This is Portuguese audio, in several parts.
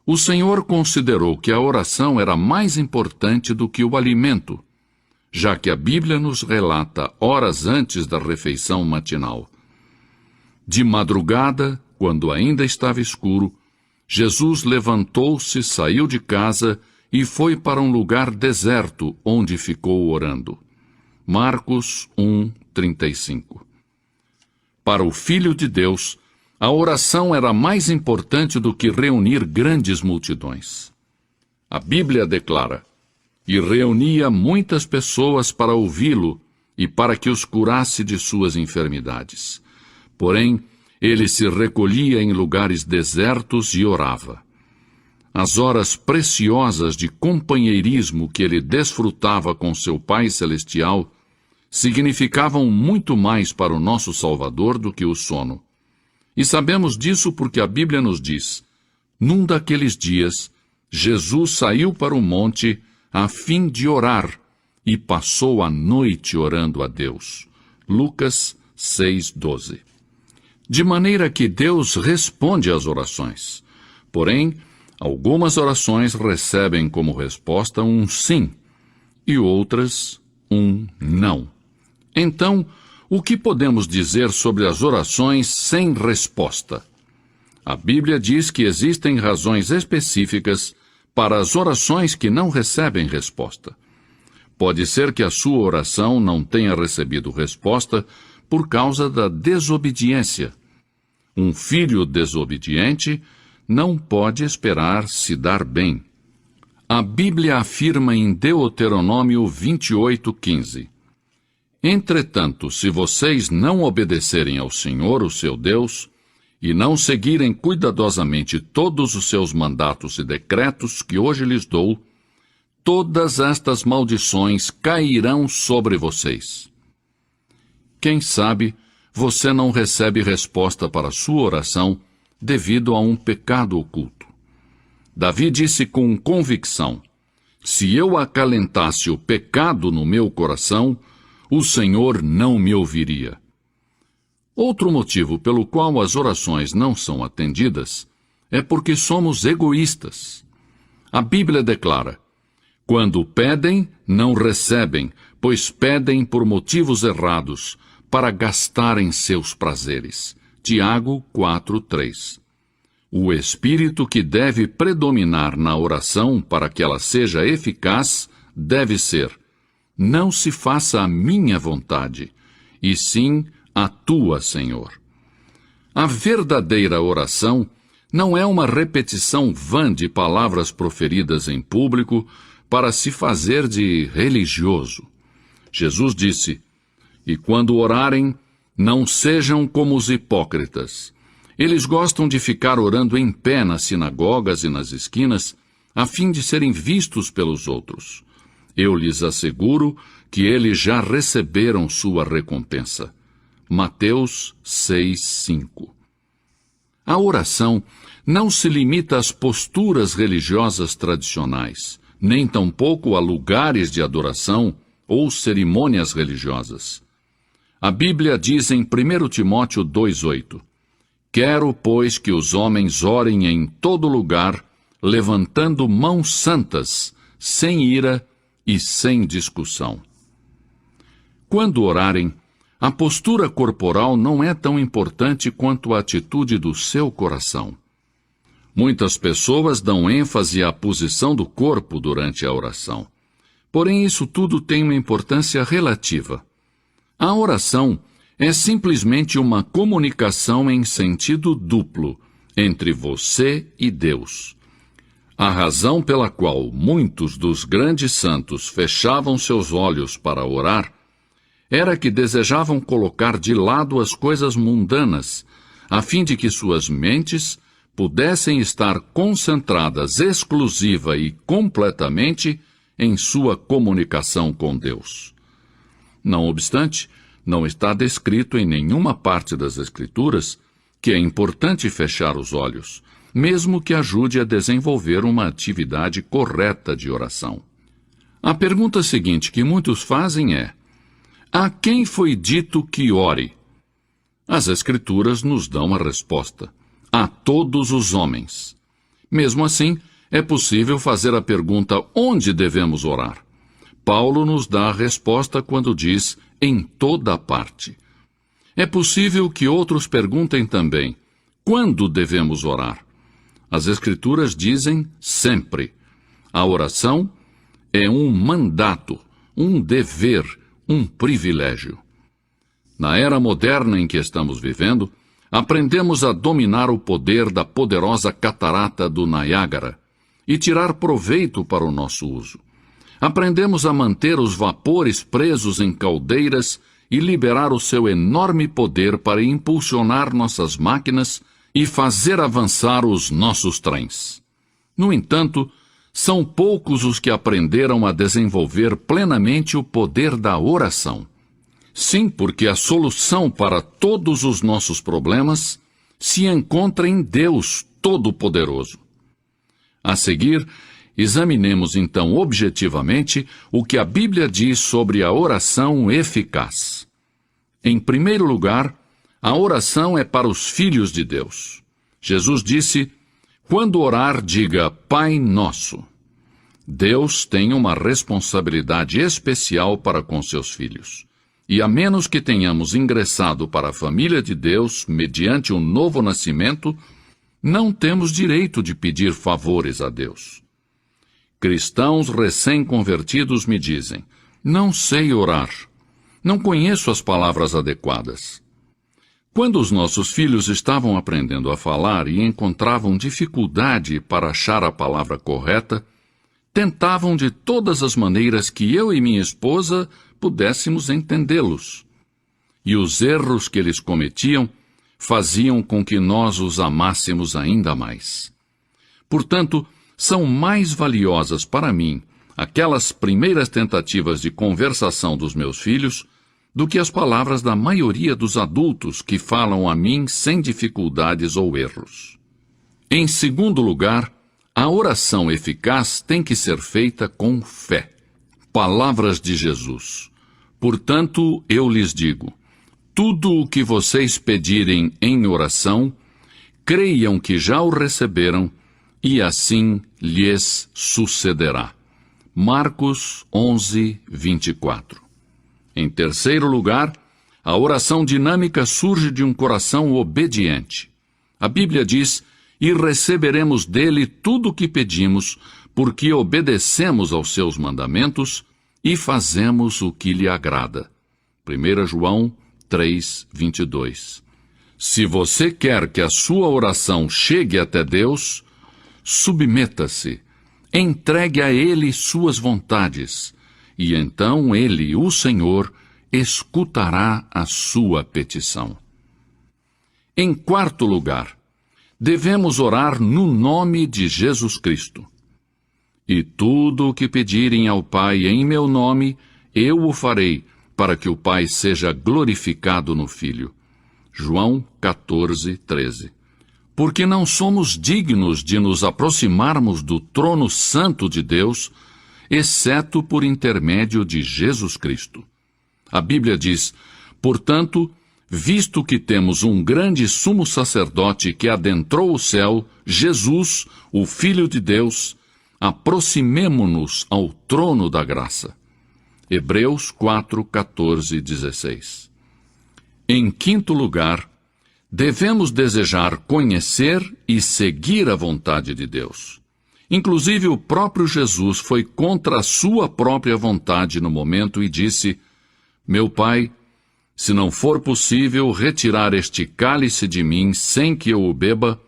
O Senhor considerou que a oração era mais importante do que o alimento, já que a Bíblia nos relata horas antes da refeição matinal. De madrugada, quando ainda estava escuro, Jesus levantou-se, saiu de casa e foi para um lugar deserto, onde ficou orando. Marcos 1:35. Para o Filho de Deus, a oração era mais importante do que reunir grandes multidões. A Bíblia declara: "E reunia muitas pessoas para ouvi-lo e para que os curasse de suas enfermidades. Porém, ele se recolhia em lugares desertos e orava." As horas preciosas de companheirismo que ele desfrutava com seu Pai Celestial significavam muito mais para o nosso Salvador do que o sono. E sabemos disso porque a Bíblia nos diz: "Num daqueles dias, Jesus saiu para o monte a fim de orar e passou a noite orando a Deus." Lucas 6:12. De maneira que Deus responde às orações. Porém, algumas orações recebem como resposta um sim e outras um não. Então, o que podemos dizer sobre as orações sem resposta? A Bíblia diz que existem razões específicas para as orações que não recebem resposta. Pode ser que a sua oração não tenha recebido resposta por causa da desobediência. Um filho desobediente não pode esperar se dar bem. A Bíblia afirma em Deuteronômio 28:15: "Entretanto, se vocês não obedecerem ao Senhor, o seu Deus, e não seguirem cuidadosamente todos os seus mandatos e decretos que hoje lhes dou, todas estas maldições cairão sobre vocês." Quem sabe você não recebe resposta para a sua oração devido a um pecado oculto. Davi disse com convicção: "Se eu acalentasse o pecado no meu coração, o Senhor não me ouviria." Outro motivo pelo qual as orações não são atendidas é porque somos egoístas. A Bíblia declara: "Quando pedem, não recebem, pois pedem por motivos errados, para gastarem seus prazeres." Tiago 4:3. O espírito que deve predominar na oração para que ela seja eficaz deve ser: "Não se faça a minha vontade, e sim a tua, Senhor." A verdadeira oração não é uma repetição vã de palavras proferidas em público para se fazer de religioso. Jesus disse: "E quando orarem, não sejam como os hipócritas. Eles gostam de ficar orando em pé nas sinagogas e nas esquinas, a fim de serem vistos pelos outros. Eu lhes asseguro que eles já receberam sua recompensa." Mateus 6:5. A oração não se limita às posturas religiosas tradicionais, nem tampouco a lugares de adoração ou cerimônias religiosas. A Bíblia diz em 1 Timóteo 2:8: "Quero, pois, que os homens orem em todo lugar, levantando mãos santas, sem ira e sem discussão." Quando orarem, a postura corporal não é tão importante quanto a atitude do seu coração. Muitas pessoas dão ênfase à posição do corpo durante a oração. Porém, isso tudo tem uma importância relativa. A oração é simplesmente uma comunicação em sentido duplo entre você e Deus. A razão pela qual muitos dos grandes santos fechavam seus olhos para orar era que desejavam colocar de lado as coisas mundanas, a fim de que suas mentes pudessem estar concentradas exclusiva e completamente em sua comunicação com Deus. Não obstante, não está descrito em nenhuma parte das Escrituras que é importante fechar os olhos, mesmo que ajude a desenvolver uma atividade correta de oração. A pergunta seguinte que muitos fazem é: a quem foi dito que ore? As Escrituras nos dão a resposta: a todos os homens. Mesmo assim, é possível fazer a pergunta onde devemos orar. Paulo nos dá a resposta quando diz em toda parte. É possível que outros perguntem também quando devemos orar. As Escrituras dizem sempre. A oração é um mandato, um dever, um privilégio. Na era moderna em que estamos vivendo, aprendemos a dominar o poder da poderosa catarata do Niágara e tirar proveito para o nosso uso. Aprendemos a manter os vapores presos em caldeiras e liberar o seu enorme poder para impulsionar nossas máquinas e fazer avançar os nossos trens. No entanto, são poucos os que aprenderam a desenvolver plenamente o poder da oração. Sim, porque a solução para todos os nossos problemas se encontra em Deus Todo-Poderoso. A seguir, examinemos então objetivamente o que a Bíblia diz sobre a oração eficaz. Em primeiro lugar, a oração é para os filhos de Deus. Jesus disse: quando orar, diga Pai Nosso. Deus tem uma responsabilidade especial para com seus filhos. E a menos que tenhamos ingressado para a família de Deus mediante um novo nascimento, não temos direito de pedir favores a Deus. Cristãos recém-convertidos me dizem: não sei orar, não conheço as palavras adequadas. Quando os nossos filhos estavam aprendendo a falar e encontravam dificuldade para achar a palavra correta, tentavam de todas as maneiras que eu e minha esposa pudéssemos entendê-los. E os erros que eles cometiam faziam com que nós os amássemos ainda mais. Portanto, são mais valiosas para mim aquelas primeiras tentativas de conversação dos meus filhos do que as palavras da maioria dos adultos que falam a mim sem dificuldades ou erros. Em segundo lugar, a oração eficaz tem que ser feita com fé. Palavras de Jesus. Portanto, eu lhes digo, tudo o que vocês pedirem em oração, creiam que já o receberam, e assim lhes sucederá. Marcos 11, 24. Em terceiro lugar, a oração dinâmica surge de um coração obediente. A Bíblia diz: e receberemos dele tudo o que pedimos, porque obedecemos aos seus mandamentos e fazemos o que lhe agrada. 1 João 3, 22. Se você quer que a sua oração chegue até Deus, submeta-se, entregue a Ele suas vontades, e então Ele, o Senhor, escutará a sua petição. Em quarto lugar, devemos orar no nome de Jesus Cristo. E tudo o que pedirem ao Pai em meu nome, eu o farei, para que o Pai seja glorificado no Filho. João 14, 13. Porque não somos dignos de nos aproximarmos do trono santo de Deus, exceto por intermédio de Jesus Cristo. A Bíblia diz: portanto, visto que temos um grande sumo sacerdote que adentrou o céu, Jesus, o Filho de Deus, aproximemo-nos ao trono da graça. Hebreus 4, 14 e 16. Em quinto lugar, devemos desejar conhecer e seguir a vontade de Deus. Inclusive, o próprio Jesus foi contra a sua própria vontade no momento e disse: meu Pai, se não for possível retirar este cálice de mim sem que eu o beba,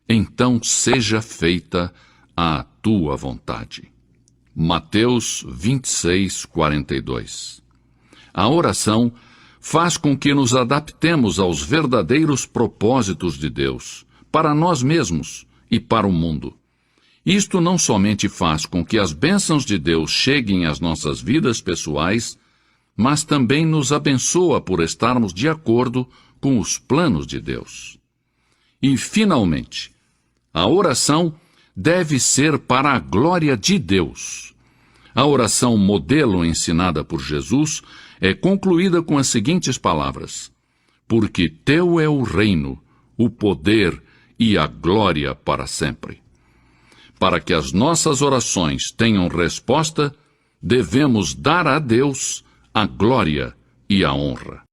então seja feita a tua vontade. Mateus 26, 42. A oração faz com que nos adaptemos aos verdadeiros propósitos de Deus, para nós mesmos e para o mundo. Isto não somente faz com que as bênçãos de Deus cheguem às nossas vidas pessoais, mas também nos abençoa por estarmos de acordo com os planos de Deus. E, finalmente, a oração deve ser para a glória de Deus. A oração modelo ensinada por Jesus é concluída com as seguintes palavras: porque teu é o reino, o poder e a glória para sempre. para que as nossas orações tenham resposta, devemos dar a Deus a glória e a honra.